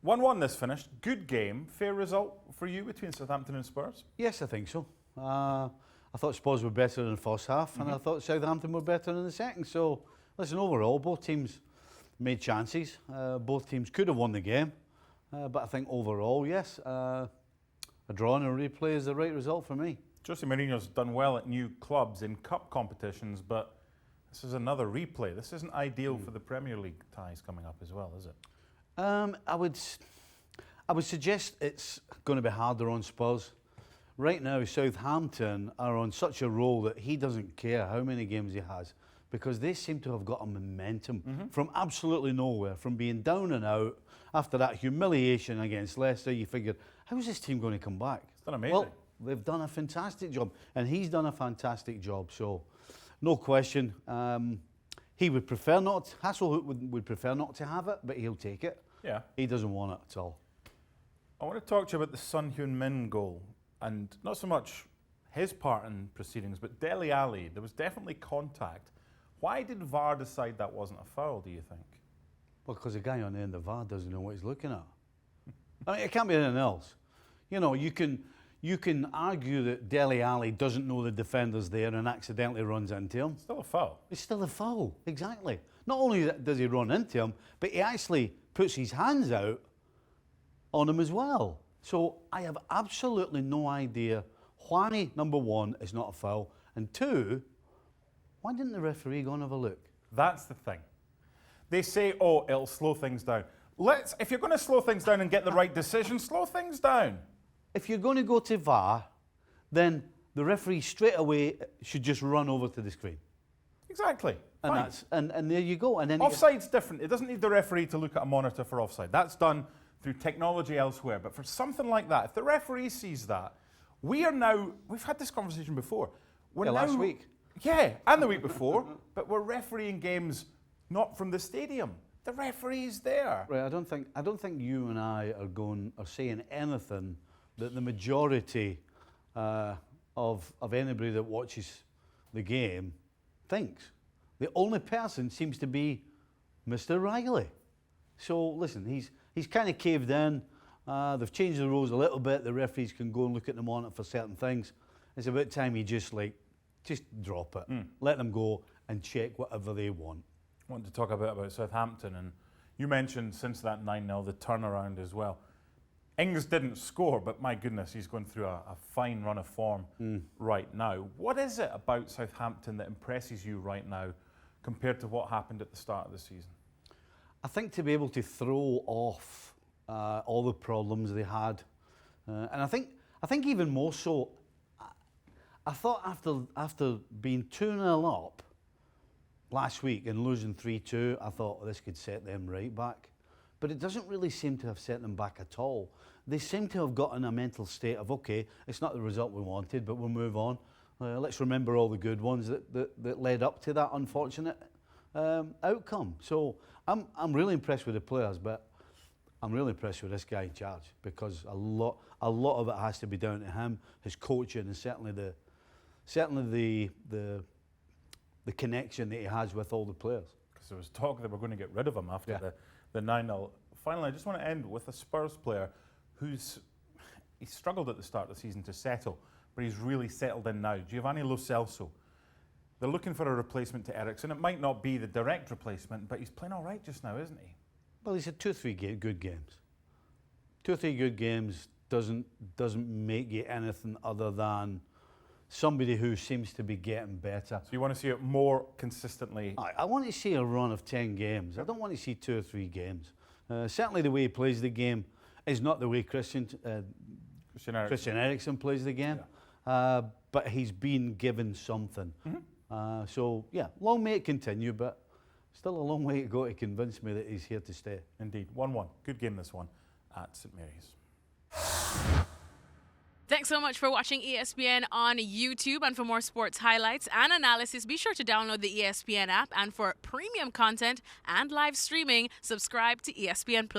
1-1 this finished. Good game. Fair result for you between Southampton and Spurs? Yes, I think so. I thought Spurs were better in the first half, and I thought Southampton were better in the second. So, listen, overall, both teams made chances. Both teams could have won the game. But I think overall, yes, a draw and a replay is the right result for me. Jose Mourinho's done well at new clubs in cup competitions, but this is another replay. This isn't ideal for the Premier League ties coming up as well, is it? I would suggest it's going to be harder on Spurs. Right now, Southampton are on such a roll that he doesn't care how many games he has, because they seem to have got a momentum from absolutely nowhere, from being down and out. After that humiliation against Leicester, you figured, how is this team going to come back? It's done amazing. Well, they've done a fantastic job, and he's done a fantastic job. So, no question. He would prefer not. Hasselhoff would prefer not to have it, but he'll take it. Yeah. He doesn't want it at all. I want to talk to you about the Son Heung-min goal, and not so much his part in proceedings, but Dele Alli. There was definitely contact. Why did VAR decide that wasn't a foul, do you think? Well, because the guy on the end of VAR doesn't know what he's looking at. I mean, it can't be anything else. You know, you can argue that Dele Alli doesn't know the defender's there and accidentally runs into him. Still a foul. It's still a foul, exactly. Not only does he run into him, but he actually puts his hands out on him as well. So I have absolutely no idea why, number one, it's not a foul, and two, why didn't the referee go and have a look? That's the thing. They say, oh, it'll slow things down. If you're going to slow things down and get the right decision, slow things down. If you're going to go to VAR, then the referee straight away should just run over to the screen. Exactly. And there you go. And then offside's different. It doesn't need the referee to look at a monitor for offside. That's done through technology elsewhere. But for something like that, if the referee sees that, we've had this conversation before. Last week. Yeah, and the week before, but we're refereeing games not from the stadium. The referee's there. Right, I don't think you and I are saying anything that the majority of anybody that watches the game thinks. The only person seems to be Mr. Riley. So listen, he's kind of caved in. They've changed the rules a little bit. The referees can go and look at the monitor for certain things. It's about time he just drop it. Let them go and check whatever they want. I want to talk a bit about Southampton, and you mentioned since that 9-0 the turnaround as well. Ings didn't score, but my goodness, he's going through a fine run of form right now. What is it about Southampton that impresses you right now compared to what happened at the start of the season? I think to be able to throw off all the problems they had, and I think even more so, I thought after being 2-0 up last week and losing 3-2, I thought this could set them right back. But it doesn't really seem to have set them back at all. They seem to have got in a mental state of, okay, it's not the result we wanted, but we'll move on. Let's remember all the good ones that led up to that unfortunate outcome. So I'm really impressed with the players, but I'm really impressed with this guy in charge, because a lot of it has to be down to him, his coaching, and certainly the connection that he has with all the players. Because there was talk that we're going to get rid of him after the 9-0. Finally, I just want to end with a Spurs player he struggled at the start of the season to settle, but he's really settled in now. Giovanni Lo Celso. They're looking for a replacement to Eriksen. It might not be the direct replacement, but he's playing all right just now, isn't he? Well, he's had 2 or 3 good games. 2 or 3 good games doesn't make you anything other than somebody who seems to be getting better. So you want to see it more consistently? I want to see a run of 10 games. I don't want to see 2 or 3 games. Certainly the way he plays the game is not the way Christian Eriksen plays the game. Yeah. But he's been given something. So, yeah, long may it continue, but still a long way to go to convince me that he's here to stay. Indeed. 1-1. Good game, this one, at St Mary's. Thanks so much for watching ESPN on YouTube. And for more sports highlights and analysis, be sure to download the ESPN app. And for premium content and live streaming, subscribe to ESPN+.